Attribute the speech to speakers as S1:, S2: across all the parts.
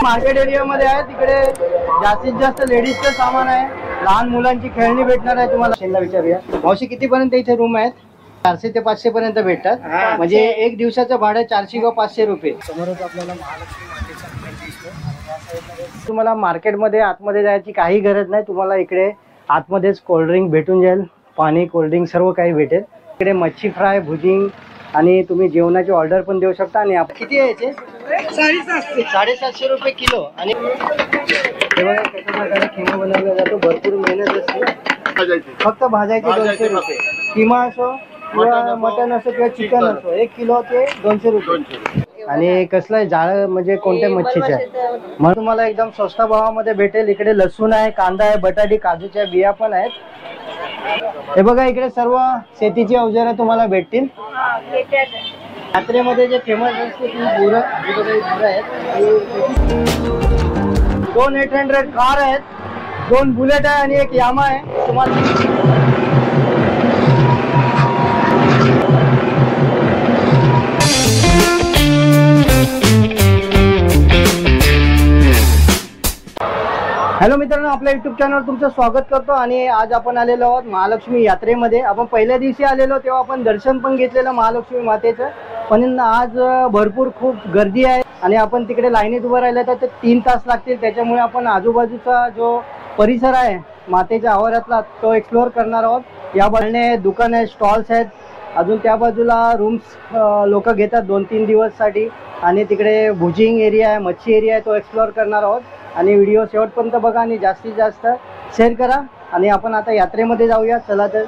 S1: Market एरियामध्ये आहे, तिकडे जास्तीत जास्त लेडीजचं सामान आहे, लहान मुलांची खेळणी भेटणार आहे तुम्हाला. शेनला विचारूया मावशी कितीपर्यंत इथे रूम आहेत? 400 ते 500 पर्यंत भेटतात. म्हणजे एक दिवसाचं भाडं 400 किंवा 500 रुपये. समोरच आपल्याला महालक्ष्मी मातेचा मंदिर दिसतो. तुम्हाला मार्केटमध्ये आतमध्ये जायची काही गरज नाही, तुम्हाला इकडे आतमध्येच कोल्ड्रिंक भेटून जाईल, पाणी कोल्ड्रिंक सर्व काही भेटेल. इकडे मच्छी फ्राय, भुजिंग आणि तुम्ही जेवणाची ऑर्डर पण देऊ शकता. आणि किती आहे याचे? 750 रुपये किलो. आणि हे बघा कशा प्रकारे किमा बनवला जातो, भरपूर मेहनत असते. फक्त भाजायचे 200 रुपये. किमा असो किंवा मटन असो किंवा चिकन असो, 1 किलो ते 200 रुपये. आणि कसलं जाळ म्हणजे कोणत्या मच्छीचं आहे म्हणून तुम्हाला एकदम स्वस्त भावामध्ये भेटेल. इकडे लसूण आहे, कांदा आहे, बटाटी, काजूच्या बिया पण आहेत. हे बघा इकडे सर्व शेतीची अवजारं तुम्हाला भेटतील. यात्रेमध्ये जे फेमस असते ती बुरं आहेत. 2 800 कार आहेत, 2 बुलेट आहे आणि 1 यामा आहे. तुम्हाला हॅलो मित्रांनो, आपल्या युट्यूब चॅनलवर तुमचं स्वागत करतो. आणि आज आपण आलेलो आहोत महालक्ष्मी यात्रेमध्ये. आपण पहिल्या दिवशी आलेलो तेव्हा आपण दर्शन पण घेतलेलं महालक्ष्मी मातेचं, पण आज भरपूर खूप गर्दी आहे आणि आपण तिकडे लाईनीत उभं राहिलं तर 3 तास लागतील. त्याच्यामुळे आपण आजूबाजूचा जो परिसर आहे मातेच्या आवारातला तो एक्सप्लोअर करणार आहोत. या बाजूने दुकान आहे, स्टॉल्स आहेत, अजून त्या बाजूला रूम्स लोक घेतात 2-3 दिवससाठी. आणि तिकडे भुजिंग एरिया आहे, मच्छी एरिया आहे, तो एक्सप्लोअर करणार आहोत. आणि व्हिडिओ शेवटपर्यंत बघा आणि जास्तीत जास्त शेअर करा. आणि आपण आता यात्रेमध्ये जाऊया. चला तर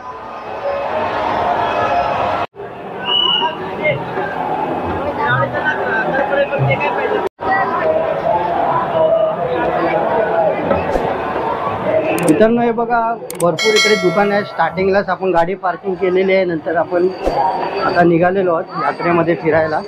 S1: मित्रांनो, हे बघा भरपूर इकडे दुकान आहे. स्टार्टिंगलाच आपण गाडी पार्किंग केलेली आहे. नंतर आपण आता निघालेलो आहोत यात्रेमध्ये फिरायला.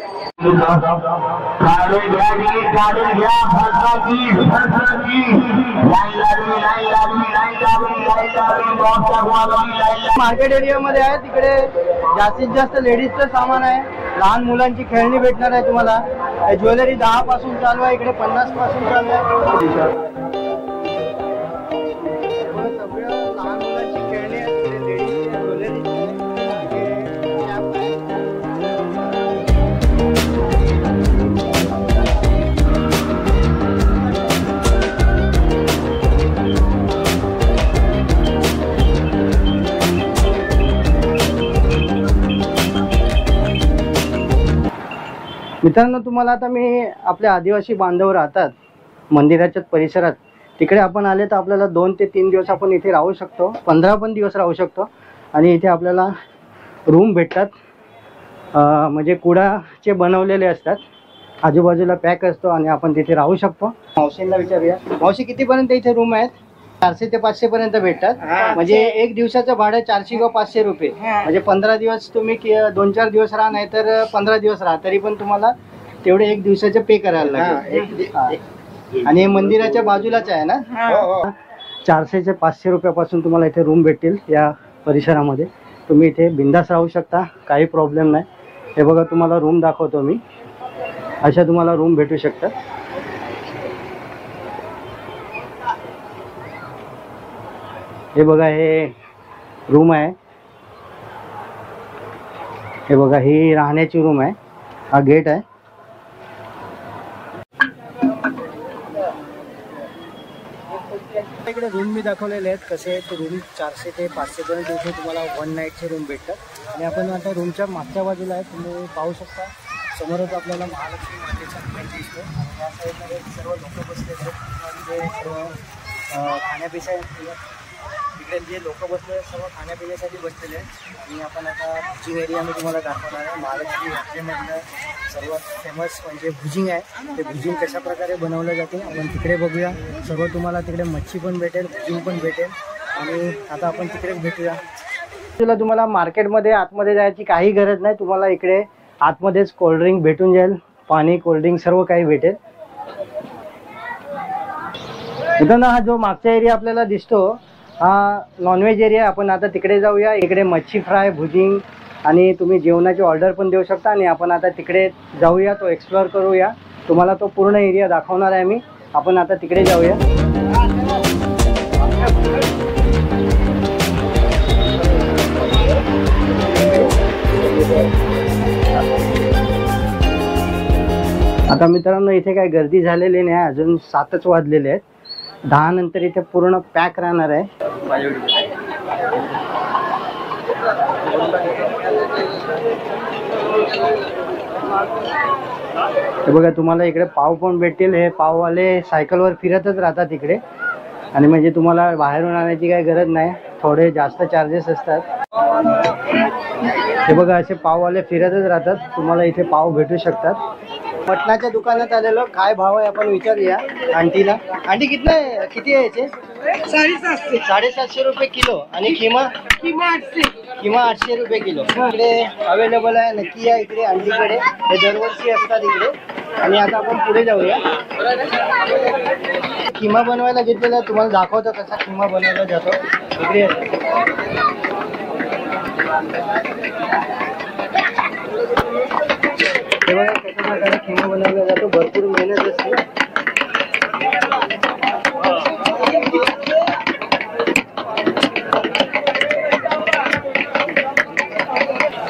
S1: मार्केट एरियामध्ये आहे, तिकडे जास्तीत जास्त लेडीजचं सामान आहे, लहान मुलांची खेळणी भेटणार आहे तुम्हाला. ज्वेलरी 10 पासून चालू आहे, इकडे 50 पासून चालू आहे. मित्रांनो, तुम्हाला आता मी आपल्या आदिवासी बांधव राहतात मंदिराच्याच परिसरात, तिकडे आपण आले तर आपल्याला 2 ते 3 दिवस आपण इथे राहू शकतो, 15 पण दिवस राहू शकतो. आणि इथे आपल्याला रूम भेटतात, म्हणजे कुडाचे बनवलेले असतात, आजूबाजूला पॅक असतो आणि आपण तिथे राहू शकतो. मावशींना विचारूया, मावशी कितीपर्यंत इथे रूम आहेत? 400 ते 500 पर्यंत भेटतात. म्हणजे एक दिवसाचं भाडं 400 किंवा 500 रुपये. म्हणजे 15 दिवस तुम्ही 2-4 दिवस राहा, नाही तर 15 दिवस राहा, तरी पण तुम्हाला तेवढे एक दिवसाचे पे करायला लागेल. आणि मंदिराच्या बाजूलाच आहे ना. 400 ते 500 रुपयापासून तुम्हाला इथे रूम भेटतील. या परिसरामध्ये तुम्ही इथे बिंदास राहू शकता, काही प्रॉब्लेम नाही. हे बघा तुम्हाला रूम दाखवतो मी, अशा तुम्हाला रूम भेटू शकतात. हे बघा हे रूम आहे, हे बघा ही राहण्याची रूम आहे, हा गेट आहे. इकडे रूम मी दाखवलेले आहेत कसे आहेत. रूम 400 ते 500 पर्यंत इथे तुम्हाला 1 नाईटचे रूम भेटतात. आणि आपण आता रूमच्या मागच्या बाजूला आहे, तुम्ही पाहू शकता समोरच आपल्याला महालक्ष्मी मातेचा मंदिर दिसतो. आणि या साईडमध्ये सर्व लोक बसलेले आहेत, सर्व खाण्यापिण्या इकडे जे लोक बसले सर्व खाण्यापिण्यासाठी बसलेले आहेत. आणि आपण आता भुजिंग एरिया मी तुम्हाला दाखवणार आहे. महालक्ष्मी यात्रेमधलं सर्वात फेमस म्हणजे भुजिंग आहे. ते भुजिंग कशा प्रकारे बनवलं जाते आपण तिकडे बघूया. सर्व तुम्हाला तिकडे मच्छी पण भेटेल, भुजिंग पण भेटेल. आणि आता आपण तिकडेच भेटूया. तुला तुम्हाला मार्केटमध्ये आतमध्ये जायची काही गरज नाही, तुम्हाला इकडे आतमध्येच कोल्ड्रिंक भेटून जाईल, पाणी कोल्ड्रिंक सर्व काही भेटेल. मित्रांनो, हा जो मागचा एरिया आपल्याला दिसतो हा नॉनव्हेज एरिया. आपण आता तिकडे जाऊया. इकडे मच्छी फ्राय, भुजिंग आणि तुम्ही जेवणाची ऑर्डर पण देऊ शकता. आणि आपण आता तिकडे जाऊया, तो एक्सप्लोअर करूया. तुम्हाला तो पूर्ण एरिया दाखवणार आहे मी. आपण आता तिकडे जाऊया. आता मित्रांनो इथे काय गर्दी झालेली नाही, अजून 7च वाजलेले आहेत. 10 नंतर इथे पूर्ण पॅक राहणार आहे. हे बघा तुम्हाला इकडे पाव पण भेटतील. हे पाववाले सायकलवर फिरतच राहतात इकडे, आणि म्हणजे तुम्हाला बाहेरून आणायची काही गरज नाही, थोडे जास्त चार्जेस असतात. हे बघा असे पाववाले फिरतच राहतात, तुम्हाला इथे पाव भेटू शकतात. मटणाच्या दुकानात आलेलो, काय भाव आहे आपण विचारूया आंटीला. आंटी किती आहे याचे? 750 रुपये किलो. आणि किमा 800 रुपये किलो. इकडे अवेलेबल आहे, नक्की या इकडे आंटीकडे. हे दरवर्षी असतात इकडे. आणि आता आपण पुढे जाऊया. किमा बनवायला घेतलेला तुम्हाला दाखवतो कसा किमा बनवला जातो. इकडे हे बघा कशा प्रकारे किमा बनवला जातो. भरपूर मेहनत असते.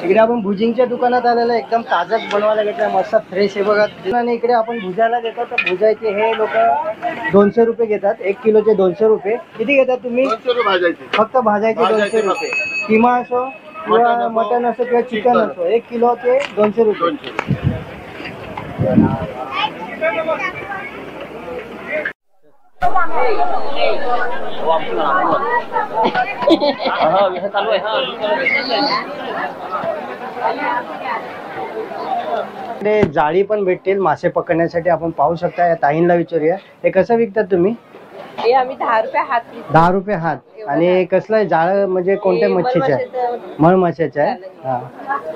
S1: इकडे आपण भुजिंगच्या दुकानात आलेलं, एकदम ताजाच बनवायला घेतलं, मस्त फ्रेश. हे बघा. आणि इकडे आपण भुजायला घेतो, तर भुजायचे हे लोक 200 रुपये घेतात. 1 किलोचे 200 रुपये. किती घेतात तुम्ही? फक्त भाजायचे 200 रुपये. किमा असो किंवा मटन असो किंवा चिकन असो, 1 किलोचे 200 रुपये. जाळी पण भेटतील मासे पकडण्यासाठी. आपण पाहू शकता. या ताईंना विचारूया, हे कसं विकतात तुम्ही?
S2: हे आम्ही 10 रुपये हात.
S1: 10 रुपये हात. आणि कसलं जाळ म्हणजे कोणत्या मच्छीचं आहे? मळ माशाचं आहे. हा.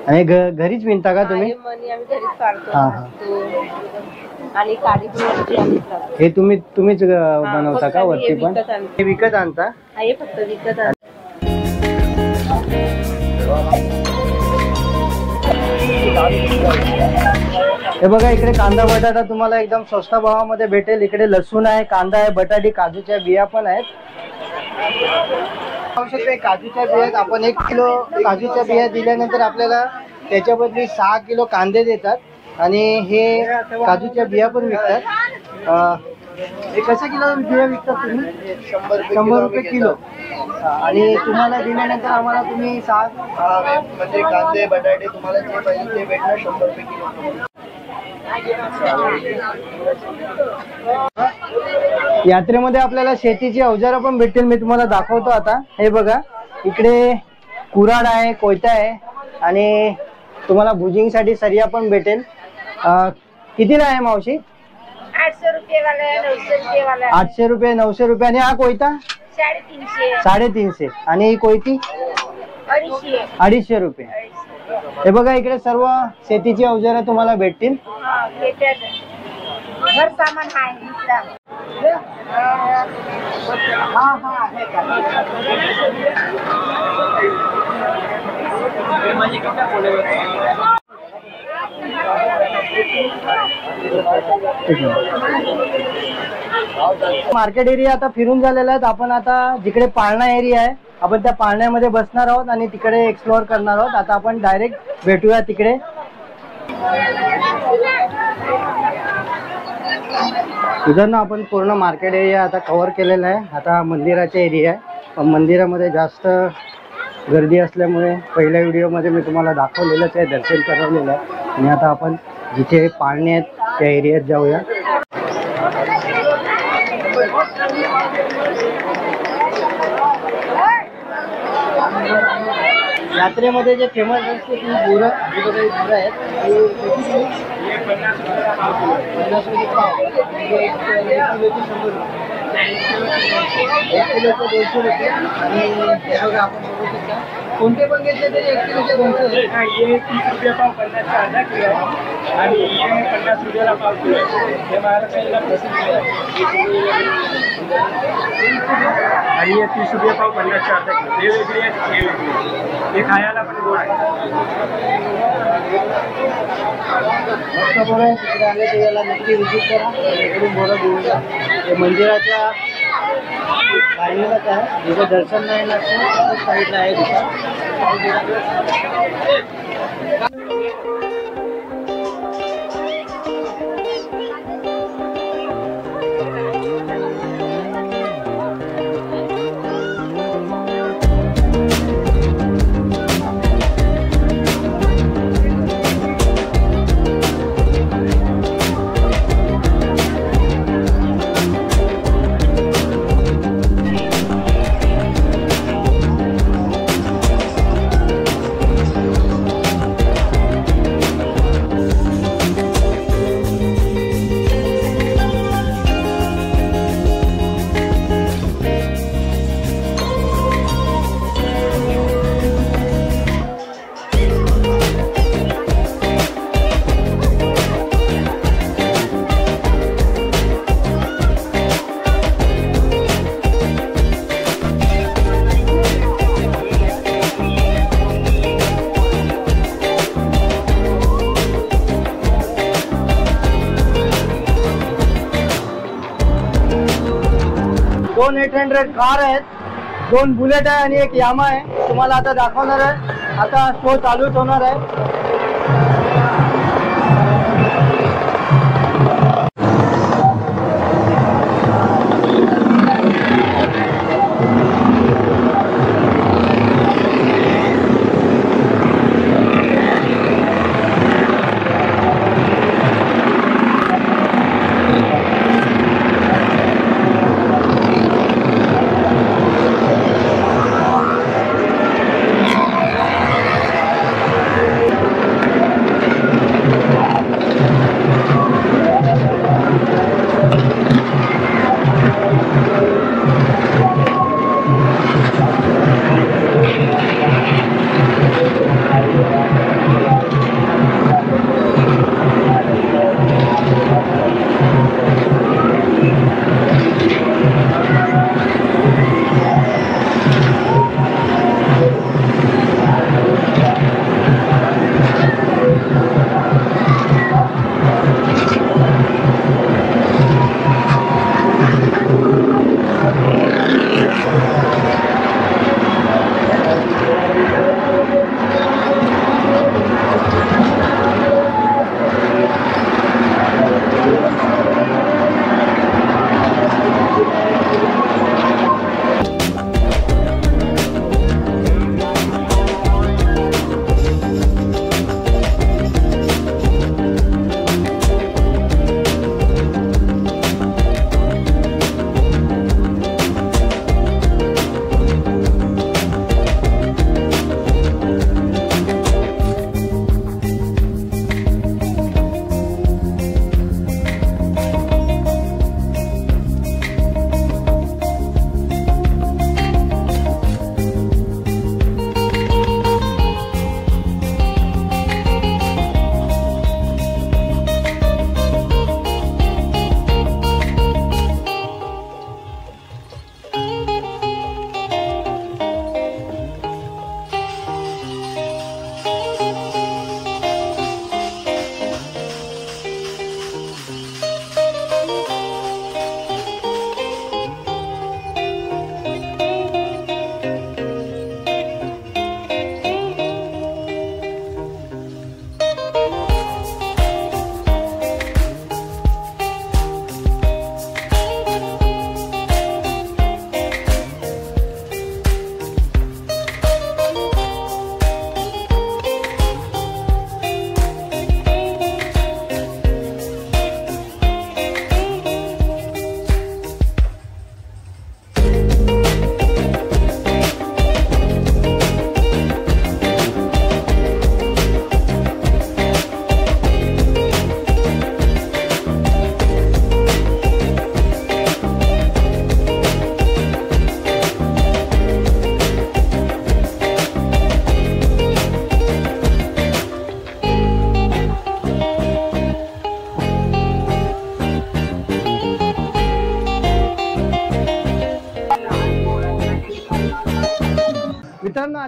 S1: आणि घरीच विणता का तुम्ही? हा हा.
S2: आणि
S1: हे तुम्हीच बनवता का वरती पण? हे विकत आणता?
S2: हे फक्त विकत आणता.
S1: हे बघा इकडे कांदा बटाटा तुम्हाला एकदम स्वस्त भावामध्ये भेटेल. इकडे लसूण आहे, कांदा आहे, बटाटी, काजूच्या बिया पण आहेत. काजूच्या बियात आपण 1 किलो काजूच्या बिया दिल्यानंतर आपल्याला त्याच्या बदली 6 किलो कांदे देतात. आणि हे काजूच्या बिया पण विकतात. हे कसं किलो बिया विकतात तुम्ही? 100 रुपये किलो. आणि तुम्हाला दिल्यानंतर आम्हाला तुम्ही 6 म्हणजे कांदे बटाटे तुम्हाला जे पाहिजे ते भेटणार 100 रुपये किलो. यात्रेमध्ये आपल्याला शेतीची अवजारं पण भेटतील. मी तुम्हाला दाखवतो आता. हे बघा इकडे कुऱ्हाड आहे, कोयता आहे, आणि तुम्हाला भुजिंगसाठी सरिया पण भेटेल. कितीला आहे मावशी?
S2: 800 रुपये वाला, 900 रुपये वाला.
S1: 800 रुपये, 900 रुपये. आणि हा कोयता
S2: 350.
S1: 350. आणि ही कोयती 250 रुपये. हे बघा इकडे सर्व शेतीची अवजारं तुम्हाला भेटतील.
S2: घर सामान आहे.
S1: मार्केट एरिया आता फिरून झालेला आहे. आपण आता जिकडे पाळणा एरिया आहे, आपण त्या पाळण्यामध्ये बसणार आहोत आणि तिकडे एक्सप्लोअर करणार आहोत. आता आपण डायरेक्ट भेटूया तिकडे. इधर ना आपण पूर्ण मार्केट एरिया आता कव्हर केलेला आहे. आता मंदिराचा एरिया आहे, पण मंदिरामध्ये जास्त गर्दी असल्यामुळे पहिल्या व्हिडिओमध्ये मी तुम्हाला दाखवलेलंच आहे, दर्शन करवलेलं आहे. आणि आता आपण जिथे पाळणे आहेत त्या एरियात जाऊया. यात्रेमध्ये जे फेमस असते ती गुरं, जी बघा गुरं आहेत, 50 रुपये पाव, 1 किलोची 100 रुपये, 1 किलोचं 200 रुपये. आणि हे बघा आपण बघू शकता कोणते पण घेतले तरी 1 किलोचे 200
S3: हाँ, ये 30 रुपये पाव 50 का आधा किलो है आणि ये 50 रुपयाला पाव किलो आहे. हे महाराष्ट्राला प्रसिद्ध आहे. आणि ये 30 रुपये पाव 50 चा अर्धा किलो. हे वेगळे आहेत, हे वेगळे आहेत. हे खायला पण गोड आहे.
S1: मस्त बोरं आहे. तिकडे आले तर याला नक्की विजिट करा. इकडून बोरं घेऊन जा. हे मंदिराच्या लाईनीलाच आहे. जिथं दर्शन नाही लागतं त्याच साईडला आहे दुकान. दोन 800 कार आहेत, 2 बुलेट आहे आणि एक यामा आहे. तुम्हाला आता दाखवणार आहे. आता शो चालूच होणार आहे.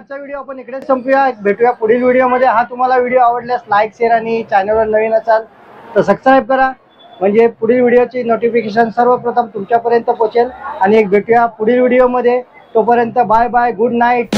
S1: आजचा व्हिडिओ आपण इकडेच संपूया. भेटूया पुढील व्हिडिओमध्ये. हा तुम्हाला व्हिडिओ आवडल्यास लाईक शेअर आणि चॅनलवर नवीन असाल तर सबस्क्राईब करा, म्हणजे पुढील व्हिडिओची नोटिफिकेशन सर्वप्रथम तुमच्यापर्यंत पोहोचेल. आणि एक भेटूया पुढील व्हिडिओमध्ये. तोपर्यंत बाय बाय, गुड नाईट.